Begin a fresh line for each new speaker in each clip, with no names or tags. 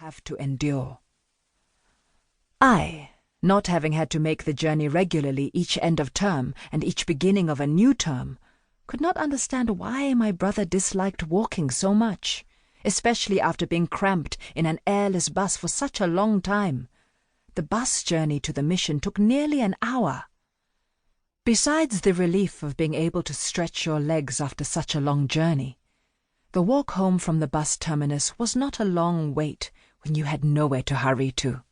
have to endure. I, not having had to make the journey regularly each end of term and each beginning of a new term, could not understand why my brother disliked walking so much, especially after being cramped in an airless bus for such a long time. The bus journey to the mission took nearly an hour. Besides the relief of being able to stretch your legs after such a long journey, the walk home from the bus terminus was not a long wait when you had nowhere to hurry to.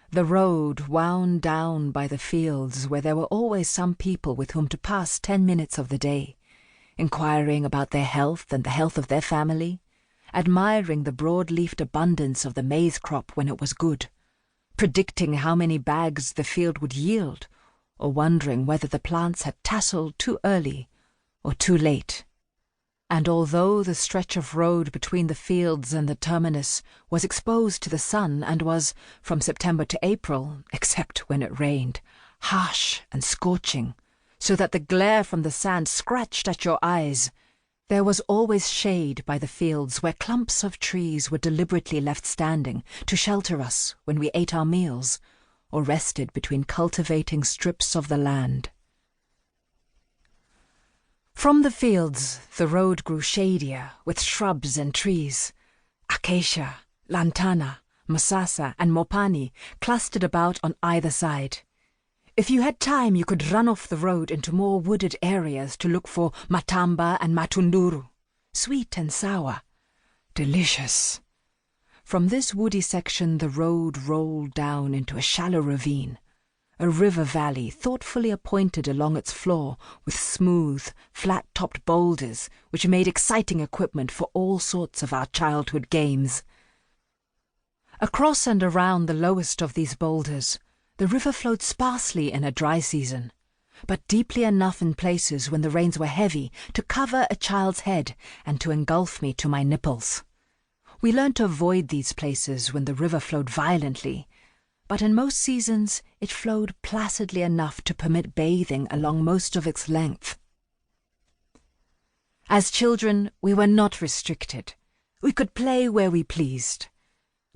The road wound down by the fields where there were always some people with whom to pass 10 minutes of the day, inquiring about their health and the health of their family, admiring the broad-leafed abundance of the maize crop when it was good, predicting how many bags the field would yield, or wondering whether the plants had tasseled too early or too late. And although the stretch of road between the fields and the terminus was exposed to the sun and was, from September to April, except when it rained, harsh and scorching, so that the glare from the sand scratched at your eyes, there was always shade by the fields where clumps of trees were deliberately left standing to shelter us when we ate our meals, or rested between cultivating strips of the land. From the fields, the road grew shadier with shrubs and trees. Acacia, lantana, masasa, and mopani clustered about on either side. If you had time, you could run off the road into more wooded areas to look for matamba and matunduru, sweet and sour, delicious. From this woody section the road rolled down into a shallow ravine, a river valley thoughtfully appointed along its floor with smooth, flat-topped boulders which made exciting equipment for all sorts of our childhood games. Across and around the lowest of these boulders, the river flowed sparsely in a dry season, but deeply enough in places when the rains were heavy to cover a child's head and to engulf me to my nipples. We learned to avoid these places when the river flowed violently, but in most seasons it flowed placidly enough to permit bathing along most of its length. As children, we were not restricted. We could play where we pleased.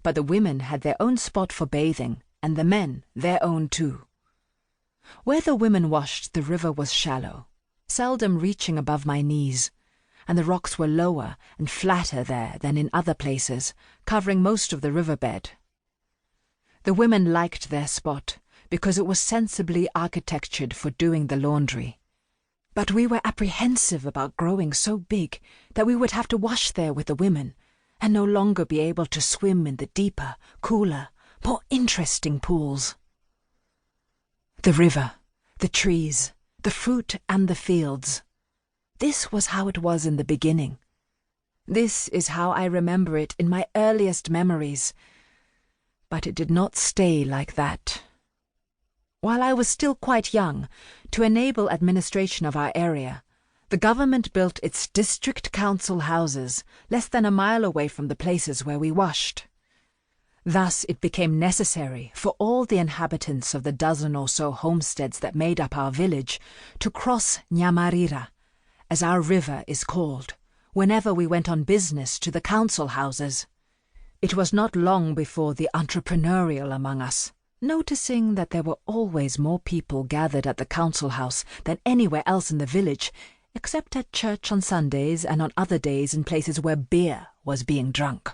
But the women had their own spot for bathing, and the men their own too. Where the women washed, the river was shallow, seldom reaching above my knees, and the rocks were lower and flatter there than in other places, covering most of the riverbed. The women liked their spot because it was sensibly architectured for doing the laundry. But we were apprehensive about growing so big that we would have to wash there with the women and no longer be able to swim in the deeper, cooler, more interesting pools. The river, the trees, the fruit and the fields. This was how it was in the beginning. This is how I remember it in my earliest memories. But it did not stay like that. While I was still quite young, to enable administration of our area, the government built its district council houses less than a mile away from the places where we washed. Thus it became necessary for all the inhabitants of the dozen or so homesteads that made up our village to cross Nyamarira, as our river is called, whenever we went on business to the council houses. It was not long before the entrepreneurial among us, noticing that there were always more people gathered at the council house than anywhere else in the village, except at church on Sundays and on other days in places where beer was being drunk,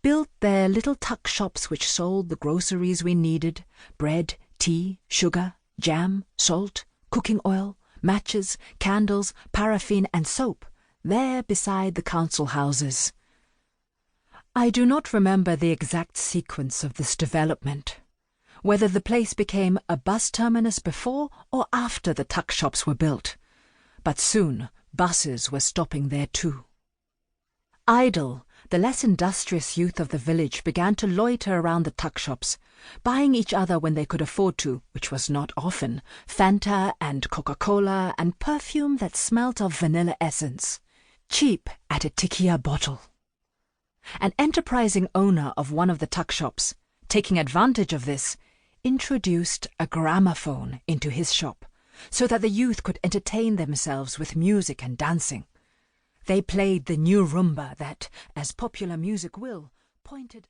built their little tuck shops which sold the groceries we needed, bread, tea, sugar, jam, salt, cooking oil, matches, candles, paraffin and soap, there beside the council houses. I do not remember the exact sequence of this development, whether the place became a bus terminus before or after the tuck shops were built, but soon buses were stopping there too. Idle, the less industrious youth of the village began to loiter around the tuck shops, buying each other when they could afford to, which was not often, Fanta and Coca-Cola and perfume that smelt of vanilla essence, cheap at a tikia bottle. An enterprising owner of one of the tuck shops, taking advantage of this, introduced a gramophone into his shop, so that the youth could entertain themselves with music and dancing. They played the new rumba that, as popular music will, pointed